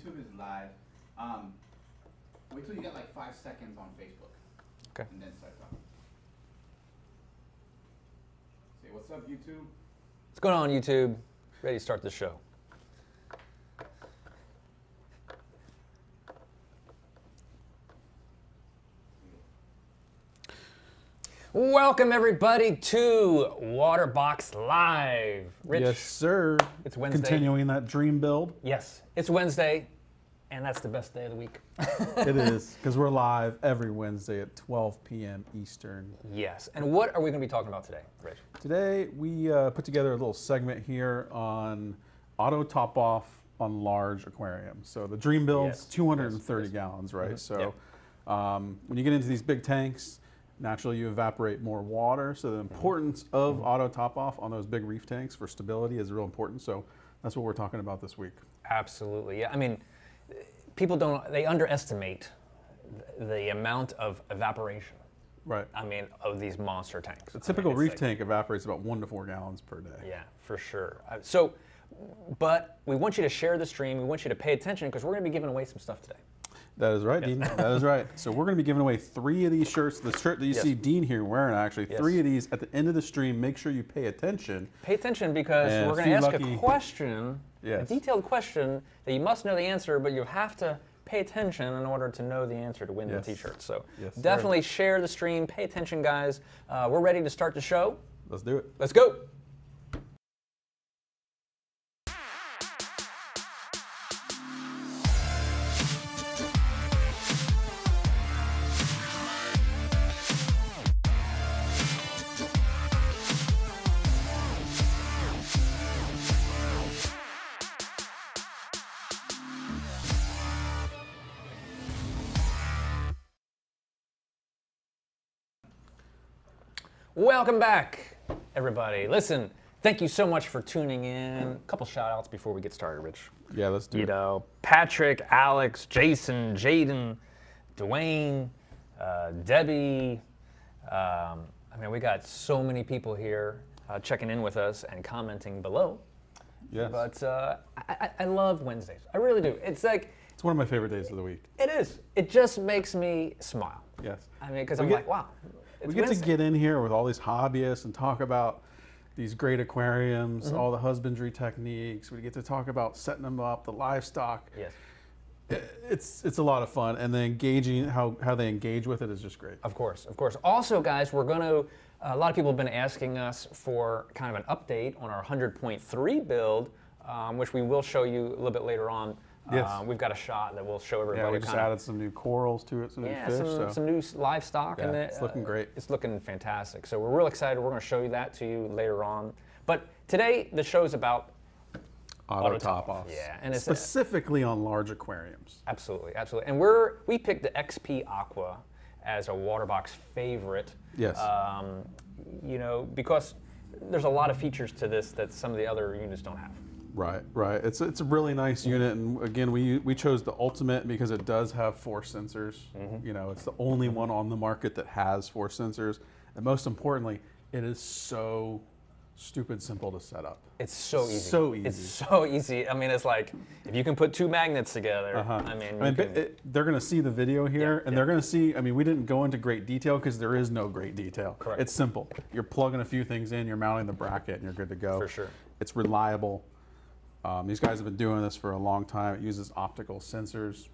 YouTube is live. Wait till you get like 5 seconds on Facebook. Okay. And then start talking. Say, what's up, YouTube? What's going on, YouTube? Ready to start the show. Welcome, everybody, to Waterboxx Live. Rich, yes, sir. It's Wednesday. Continuing that dream build. Yes, it's Wednesday, and that's the best day of the week. It is, because we're live every Wednesday at 12 p.m. Eastern. Yes, and what are we going to be talking about today, Rich? Today, we put together a little segment here on auto top-off on large aquariums. So the dream build's Yes. 230 Yes. gallons, right? Mm-hmm. So when you get into these big tanks, naturally you evaporate more water. So the importance of auto top-off on those big reef tanks for stability is real important. So that's what we're talking about this week. Absolutely, yeah. I mean, people they underestimate the amount of evaporation. Right. I mean, of these monster tanks. A typical reef tank evaporates about 1 to 4 gallons per day. Yeah, for sure. But we want you to share the stream. We want you to pay attention because we're going to be giving away some stuff today. That is right, Dean. That is right. So we're going to be giving away 3 of these shirts. The shirt that you see Dean here wearing, actually, 3 of these at the end of the stream. Make sure you pay attention. Pay attention because we're going to ask a question, a detailed question that you must know the answer, but you have to pay attention in order to know the answer to win the t-shirt. So definitely share the stream. Pay attention, guys. We're ready to start the show. Let's do it. Let's go. Welcome back, everybody. Listen, thank you so much for tuning in. A couple shout outs before we get started, Rich. Yeah, let's do it. You know, Patrick, Alex, Jason, Jaden, Dwayne, Debbie. I mean, we got so many people here checking in with us and commenting below. Yes. But I love Wednesdays. I really do. It's like... It's one of my favorite days of the week. It is. It just makes me smile. Yes. I mean, because I'm like, wow. We get to get in here with all these hobbyists and talk about these great aquariums, all the husbandry techniques. We get to talk about setting them up, the livestock. Yes. It's a lot of fun, and then engaging how they engage with it is just great. Of course, of course. Also, guys, we're going to. A lot of people have been asking us for kind of an update on our 100.3 build, which we will show you a little bit later on. Yes. We've got a shot that we'll show everybody. Yeah, we just added some new corals to it, some new fish. Some new livestock. Yeah, in it. It's looking great. It's looking fantastic. So we're real excited. We're going to show you that to you later on. But today, the show is about auto top-offs. Yeah, and it's specifically on large aquariums. Absolutely, absolutely. And we picked the XP Aqua as a Waterboxx favorite. Yes. You know, because there's a lot of features to this that some of the other units don't have. Right, right. It's a really nice unit, and again, we chose the Ultimate because it does have force sensors. You know, it's the only one on the market that has force sensors, and most importantly, it is so stupid simple to set up. It's so easy. So easy. It's so easy. I mean, it's like if you can put 2 magnets together. I mean, they're going to see the video here, and they're going to see. I mean, we didn't go into great detail because there is no great detail. Correct. It's simple. You're plugging a few things in, you're mounting the bracket, and you're good to go. For sure. It's reliable. These guys have been doing this for a long time. It uses optical sensors.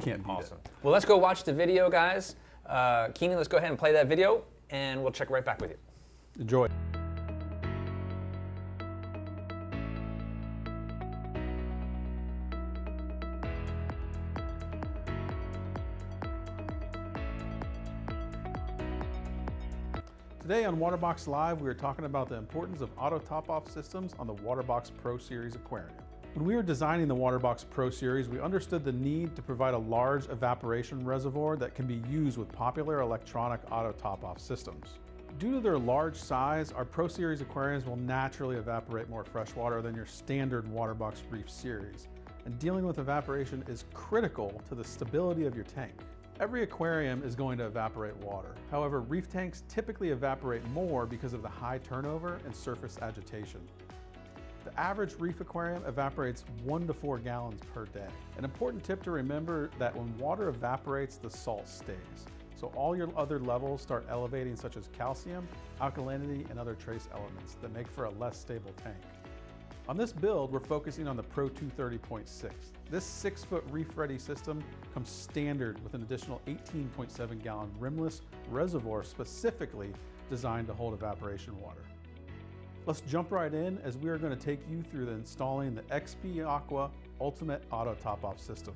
Can't beat it. Well, let's go watch the video, guys. Keenan, let's go ahead and play that video, and we'll check right back with you. Enjoy. Today on Waterboxx Live, we are talking about the importance of auto top-off systems on the Waterboxx Pro Series aquarium. When we were designing the Waterboxx Pro Series, we understood the need to provide a large evaporation reservoir that can be used with popular electronic auto top-off systems. Due to their large size, our Pro Series aquariums will naturally evaporate more fresh water than your standard Waterboxx Reef Series, and dealing with evaporation is critical to the stability of your tank. Every aquarium is going to evaporate water. However, reef tanks typically evaporate more because of the high turnover and surface agitation. The average reef aquarium evaporates 1 to 4 gallons per day. An important tip to remember that when water evaporates, the salt stays. So all your other levels start elevating, such as calcium, alkalinity, and other trace elements that make for a less stable tank. On this build, we're focusing on the Pro 230.6. This 6-foot reef-ready system comes standard with an additional 18.7 gallon rimless reservoir specifically designed to hold evaporation water. Let's jump right in as we are going to take you through installing the XP Aqua Ultimate Auto Top-Off System.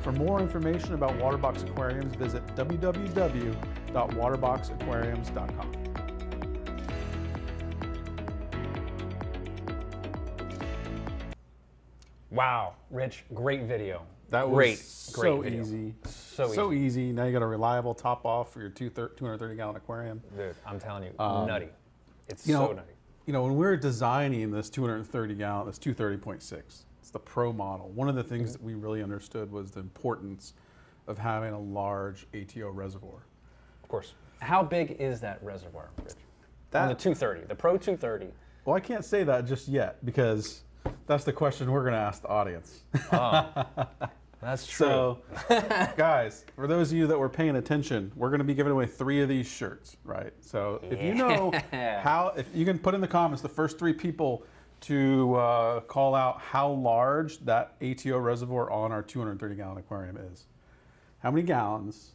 For more information about Waterboxx Aquariums, visit www.waterboxaquariums.com. Wow, Rich, great video. That was great so video. easy. So easy. Now you got a reliable top off for your 230 gallon aquarium. Dude, I'm telling you, nutty. It's so nutty. You know, when we were designing this 230 gallon, this 230.6, it's the Pro model. One of the things that we really understood was the importance of having a large ATO reservoir. Of course. How big is that reservoir, Rich? On the 230, the Pro 230. Well, I can't say that just yet because that's the question we're going to ask the audience. Oh, that's true. So, guys, for those of you that were paying attention, we're going to be giving away 3 of these shirts, right? So, if you know how, if you can put in the comments the first 3 people to call out how large that ATO reservoir on our 230 gallon aquarium is. How many gallons?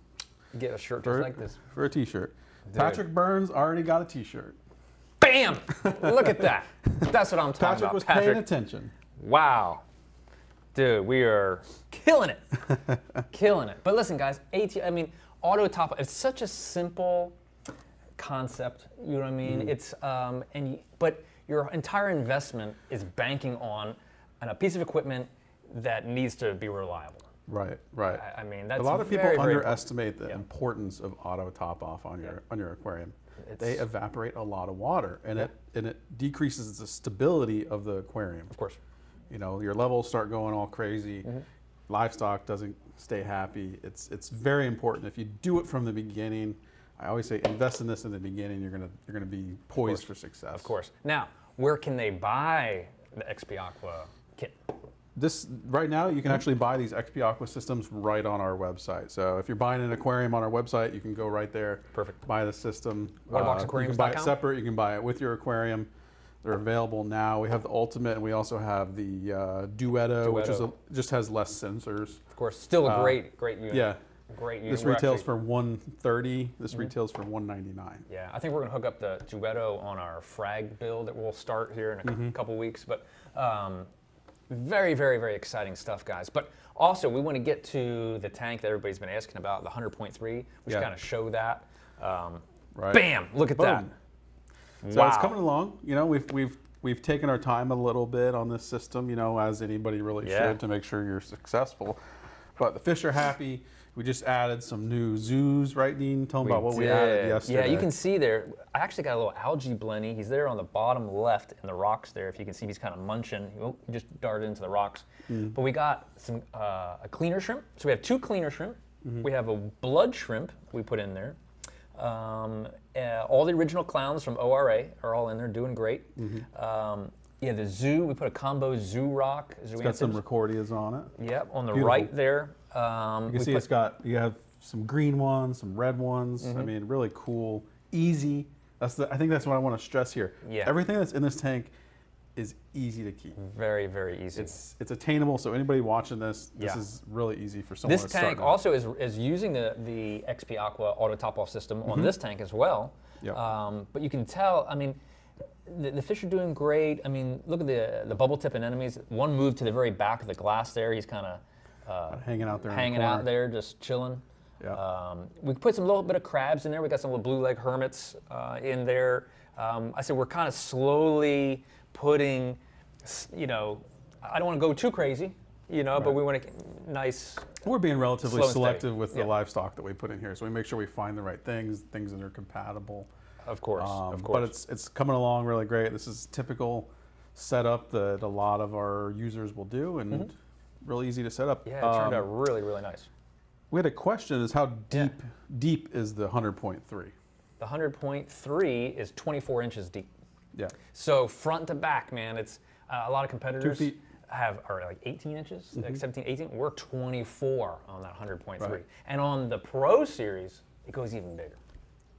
You get a shirt just like this. For a t-shirt. Patrick Burns already got a t-shirt. Bam! Look at that. That's what I'm talking Patrick about. was paying attention. Wow. Dude, we are killing it. Killing it. But listen, guys, auto top, it's such a simple concept, you know what I mean? It's, but your entire investment is banking on a piece of equipment that needs to be reliable. Right, right. I mean, that's a lot of people very underestimate the importance of auto top off on your aquarium. They evaporate a lot of water, and it decreases the stability of the aquarium. Of course. You know, your levels start going all crazy. Livestock doesn't stay happy. It's very important. If you do it from the beginning, I always say invest in this in the beginning. You're gonna be poised for success. Of course. Now, where can they buy the XP Aqua kit? Right now, you can actually buy these XP Aqua systems right on our website. So if you're buying an aquarium on our website, you can go right there. Perfect. Buy the system. Waterboxaquariums.com. You can buy it separate. You can buy it with your aquarium. They're available now. We have the Ultimate, and we also have the Duetto, which is just has less sensors. Of course, still a great unit. Yeah. Great unit. This retails for $130. This retails for $199. Yeah, I think we're gonna hook up the Duetto on our frag build that we'll start here in a couple weeks. But very, very, very exciting stuff, guys. But also, we want to get to the tank that everybody's been asking about, the 100.3. We should kind of show that. Right. Bam! Look at that. So it's coming along. You know, we've taken our time a little bit on this system, you know, as anybody really should, to make sure you're successful. But the fish are happy. We just added some new zoos, right, Dean? Tell them about what we added yesterday. Yeah, you can see there. I actually got a little algae blenny. He's there on the bottom left in the rocks there. If you can see, he's kind of munching. He just darted into the rocks. But we got some a cleaner shrimp. So we have 2 cleaner shrimp. We have a blood shrimp we put in there. All the original clowns from ORA are all in there doing great. Yeah, the zoo, we put a combo zoo rock. It's got some Recordias on it. Yep, on the right there. You can see you have some green ones, some red ones. I mean, really cool, easy. I think that's what I want to stress here. Yeah. Everything that's in this tank is easy to keep. Very, very easy. It's attainable, so anybody watching this, this is really easy for someone. This tank also is using the XP Aqua auto top-off system on this tank as well. Yep. But you can tell, I mean, the fish are doing great. I mean, look at the bubble tip anemones. One moved to the very back of the glass there. He's kind of hanging out there. Hanging out there, just chilling. Yeah. We put some little bit of crabs in there. We got some little blue leg hermits in there. I said we're kind of slowly putting, you know, I don't want to go too crazy, you know, but we want to nice. We're being relatively selective with the livestock that we put in here, so we make sure we find the right things that are compatible. Of course, of course. But it's coming along really great. This is typical setup that a lot of our users will do, and really easy to set up. Yeah, it turned out really, really nice. We had a question: is how deep is the 100.3? The 100.3 is 24 inches deep. Yeah. So front to back, man, it's a lot of competitors 2 feet. are like 18 inches, like 17, 18. We're 24 on that 100.3. Right. And on the Pro Series, it goes even bigger.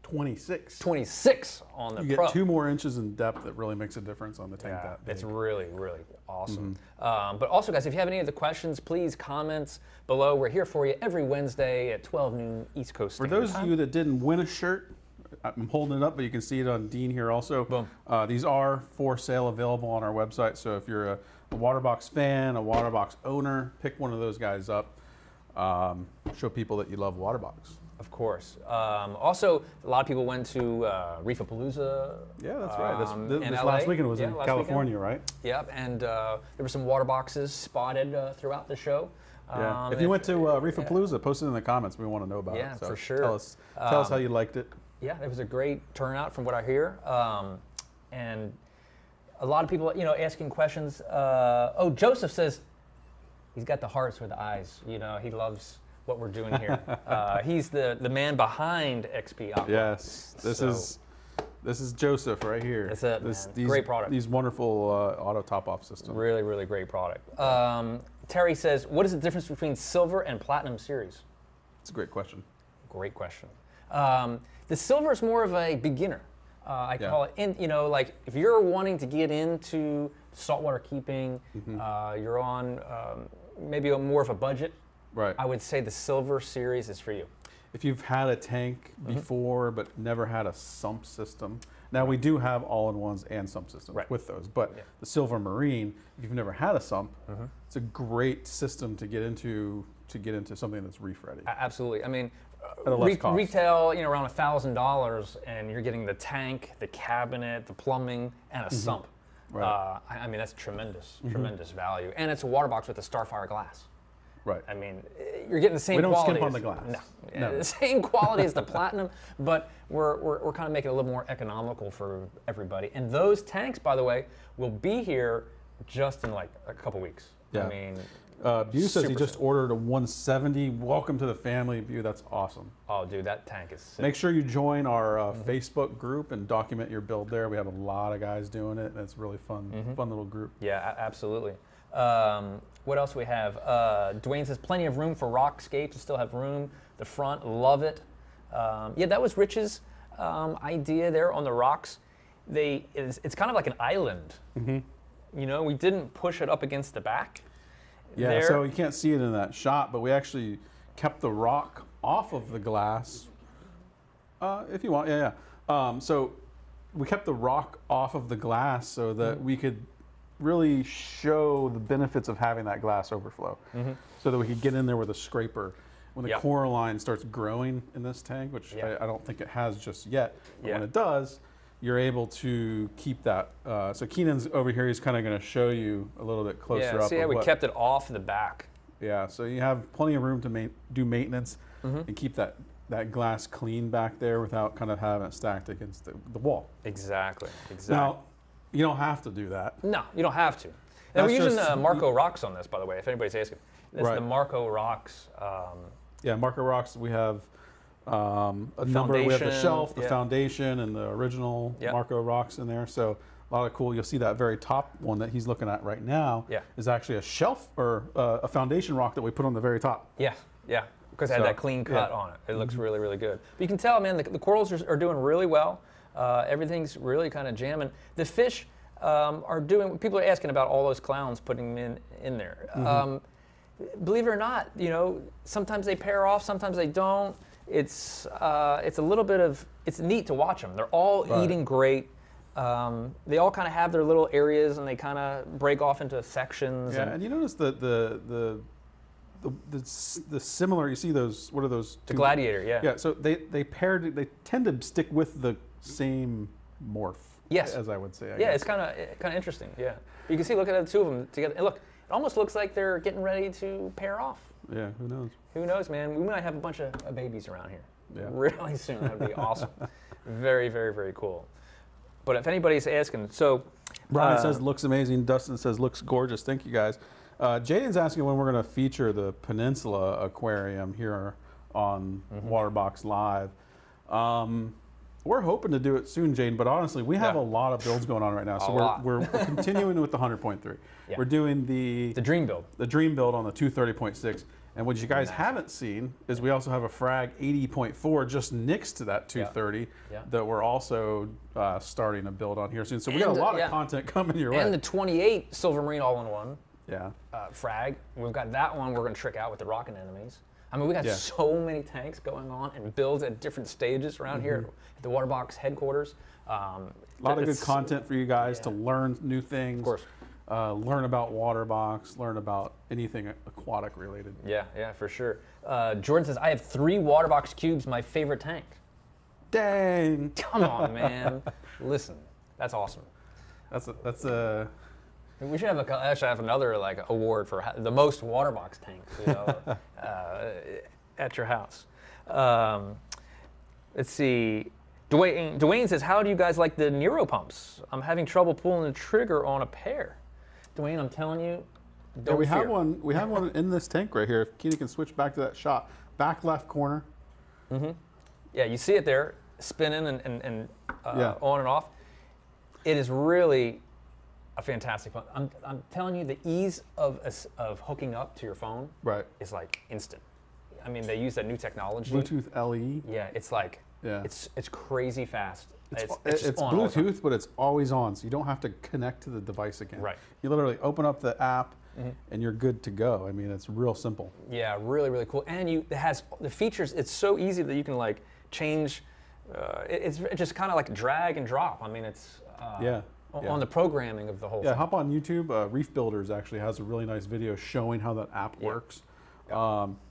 26. 26 on the You Pro. get 2 more inches in depth. That really makes a difference on the tank. Yeah, that big. it's really, really awesome. But also, guys, if you have any other questions, please comments below. We're here for you every Wednesday at 12 noon East Coast Standard For those Time. of you that didn't win a shirt, I'm holding it up, but you can see it on Dean here also. Boom. These are for sale, available on our website. So if you're a Waterbox fan, a Waterbox owner, pick one of those guys up. Show people that you love Waterbox. Of course. Also, a lot of people went to REEF Palooza. Yeah, that's right. This LA. last weekend was in California, right? Yep, and there were some Waterboxes spotted throughout the show. Yeah. If you went to REEF Palooza, post it in the comments. We want to know about it. Yeah, So for sure. Tell us how you liked it. Yeah, it was a great turnout from what I hear. And a lot of people, you know, asking questions. Oh, Joseph says he's got the hearts for the eyes. You know, he loves what we're doing here. He's the man behind XP Aqua. Yes, this is Joseph right here. That's it, man. Great product. These wonderful auto top-off systems. Really, really great product. Terry says, what is the difference between silver and platinum series? It's a great question. Great question. The silver is more of a beginner. I call it, you know, like if you're wanting to get into saltwater keeping, you're on maybe more of a budget. Right. I would say the silver series is for you. If you've had a tank before but never had a sump system, now we do have all-in-ones and sump systems with those, but the Silver Marine, if you've never had a sump, it's a great system to get into something that's reef ready. Absolutely. I mean, at a less cost. Retail, you know, around $1,000, and you're getting the tank, the cabinet, the plumbing, and a sump. Right. I mean, that's tremendous, tremendous value, and it's a Waterbox with a Starfire glass. Right. I mean, you're getting the same quality. We don't skimp on the glass. No. The same quality as the platinum, but we're kind of making it a little more economical for everybody. And those tanks, by the way, will be here just in like a couple weeks. Yeah. I mean, Bew says he just ordered a 170. Welcome to the family, Bew. That's awesome. Oh, dude, that tank is sick. Make sure you join our Facebook group and document your build there. We have a lot of guys doing it, and it's a really fun, fun little group. Yeah, absolutely. What else we have? Dwayne says plenty of room for rockscapes. Still have room. The front, love it. Yeah, that was Rich's idea there on the rocks. It's kind of like an island. You know, we didn't push it up against the back. Yeah, there. So you can't see it in that shot, but we actually kept the rock off of the glass. If you want, so we kept the rock off of the glass so that we could really show the benefits of having that glass overflow, so that we could get in there with a scraper. When the coralline starts growing in this tank, which I don't think it has just yet, but when it does, you're able to keep that. So Keenan's over here, he's kind of going to show you a little bit closer up. See how we kept it off the back. Yeah, so you have plenty of room to do maintenance and keep that glass clean back there without kind of having it stacked against the wall. Exactly. Now, you don't have to do that. No, you don't have to. And we're using Marco rocks on this, by the way, if anybody's asking. This is the Marco rocks. Yeah, Marco rocks, we have a number. We have the shelf, the foundation, and the original Marco rocks in there. So A lot of cool. You'll see that very top one that he's looking at right now is actually a shelf or a foundation rock that we put on the very top. Yeah, yeah. Because it had that clean cut on it. It looks really, really good. But you can tell, man, the corals are doing really well. Everything's really kind of jamming. The fish are doing. People are asking about all those clowns putting them in there. Believe it or not, you know, sometimes they pair off, sometimes they don't. It's a little bit of. It's neat to watch them. They're all eating great. They all kind of have their little areas, and they kind of break off into sections. Yeah, and you notice the similar. You see those? What are those? The gladiator. Yeah. Yeah. So they paired. They tend to stick with the same morph. Yes. As I would say. I guess. It's kind of interesting. Yeah. You can see. Look at the two of them together. And look, it almost looks like they're getting ready to pair off. Yeah. Who knows? Who knows, man? We might have a bunch of babies around here. Yeah. Really soon. That would be awesome. Very, very, very cool. But if anybody's asking, so Brian says looks amazing. Dustin says looks gorgeous. Thank you guys. Jaden's asking when we're going to feature the Peninsula Aquarium here on Waterboxx Live. We're hoping to do it soon, Jaden, but honestly, we have a lot of builds going on right now. So we're continuing with the 100.3. Yeah. We're doing the dream build. The dream build on the 230.6. And what you guys haven't seen is we also have a frag 80.4 just next to that 230 that we're also starting to build on here soon. So we got a lot of content coming your way. And the 28 Silver Marine all-in-one Yeah. Frag. We've got that one we're going to trick out with the rock anemones. I mean, we got so many tanks going on and builds at different stages around here at the Waterboxx headquarters. A lot of good content for you guys to learn new things. Of course. Learn about Waterboxx, learn about anything aquatic related. Yeah, yeah, for sure. Jordan says, I have 3 Waterboxx cubes, my favorite tank. Dang. Come on, man. Listen, that's awesome. That's a. We should have actually have another like award for the most Waterboxx tanks, you know, at your house. Let's see. Dwayne says, how do you guys like the Nero pumps? I'm having trouble pulling the trigger on a pair. Dwayne, I'm telling you, don't we fear. have one. We have one in this tank right here. If Keenan can switch back to that shot, back left corner. Yeah, you see it there, spinning and on and off. It is really a fantastic pump. I'm telling you, the ease of hooking up to your phone is like instant. I mean, they use that new technology. Bluetooth LE. Yeah, it's like it's crazy fast. It's Bluetooth, but it's always on, so you don't have to connect to the device again. Right. You literally open up the app, and you're good to go. I mean, it's real simple. Yeah, really, really cool. And it has the features. It's so easy that you can like change. It's just kind of like drag and drop. I mean, it's on the programming of the whole thing. Hop on YouTube. Reef Builders actually has a really nice video showing how that app works.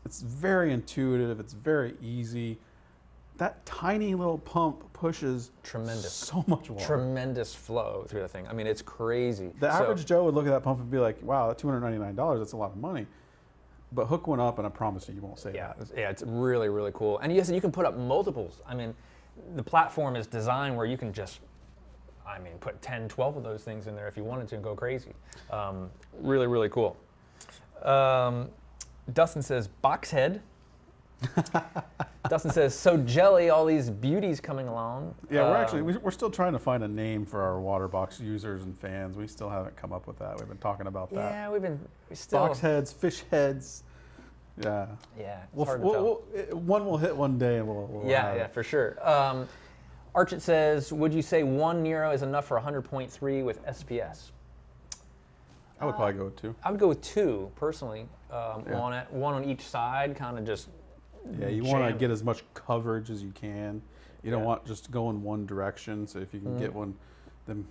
It's very intuitive. It's very easy. That tiny little pump pushes so much water. Tremendous flow through the thing. I mean, it's crazy. The average Joe would look at that pump and be like, wow, that $299, that's a lot of money. But hook one up and I promise you won't say that. Yeah, it's really, really cool. And yes, you can put up multiples. I mean, the platform is designed where you can just, put 10, 12 of those things in there if you wanted to and go crazy. Really, really cool. Dustin says, box head. Dustin says, so jelly, all these beauties coming along. Yeah, we're still trying to find a name for our Waterboxx users and fans. We still haven't come up with that. We've been talking about that. Yeah, we still. Box heads, fish heads. Yeah. Yeah, it's hard to tell. One will hit one day and we'll yeah, for sure. Archit says, would you say 1 Nero is enough for 100.3 with SPS? I would probably go with 2. I would go with 2, personally, on it. 1 on each side, kind of just you want to get as much coverage as you can. You don't want just to go in one direction. So if you can get them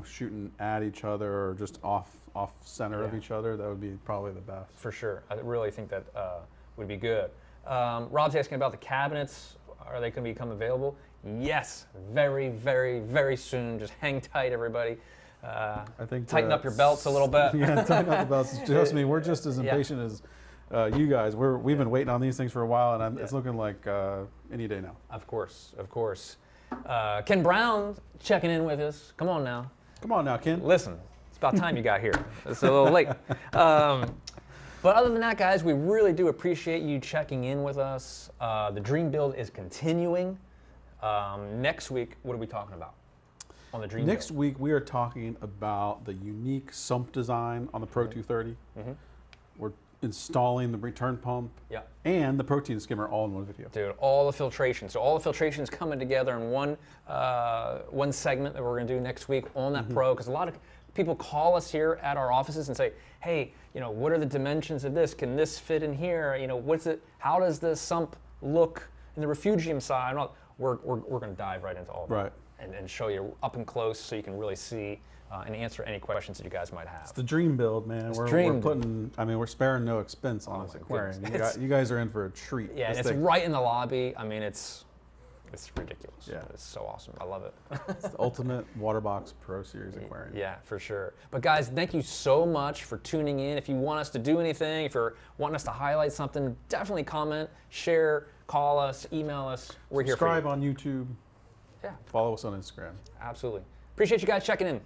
shooting at each other or just off center of each other, that would be probably the best. For sure. I really think that would be good. Rob's asking about the cabinets. Are they going to become available? Yes, very, very, very soon. Just hang tight, everybody. I think tighten up your belts a little bit. Yeah, tighten up the belts. Trust me, we're just as impatient as you guys. We've been waiting on these things for a while, and it's looking like any day now. Of course, of course. Ken Brown checking in with us. Come on now. Come on now, Ken. Listen, it's about time you got here. It's a little late. But other than that, guys, we really do appreciate you checking in with us. The dream build is continuing. Next week, what are we talking about? On the Dream Next build. week, we are talking about the unique sump design on the Pro 230. We're installing the return pump and the protein skimmer all in one video. Dude, all the filtration. So all the filtration is coming together in one segment that we're going to do next week on that Pro, because a lot of people call us here at our offices and say, hey, what are the dimensions of this? Can this fit in here? What's it? How does the sump look in the refugium side? We're going to dive right into all of that and show you up and close so you can really see and answer any questions that you guys might have. It's the dream build, man. We're sparing no expense on this aquarium. You guys are in for a treat. Yeah, it's right in the lobby. I mean, it's ridiculous. Yeah. It's so awesome. I love it. It's the ultimate Waterboxx Pro Series aquarium. Yeah, for sure. But guys, thank you so much for tuning in. If you want us to do anything, if you're wanting us to highlight something, definitely comment, share, call us, email us. We're here for you. Subscribe on YouTube. Yeah. Follow us on Instagram. Absolutely. Appreciate you guys checking in.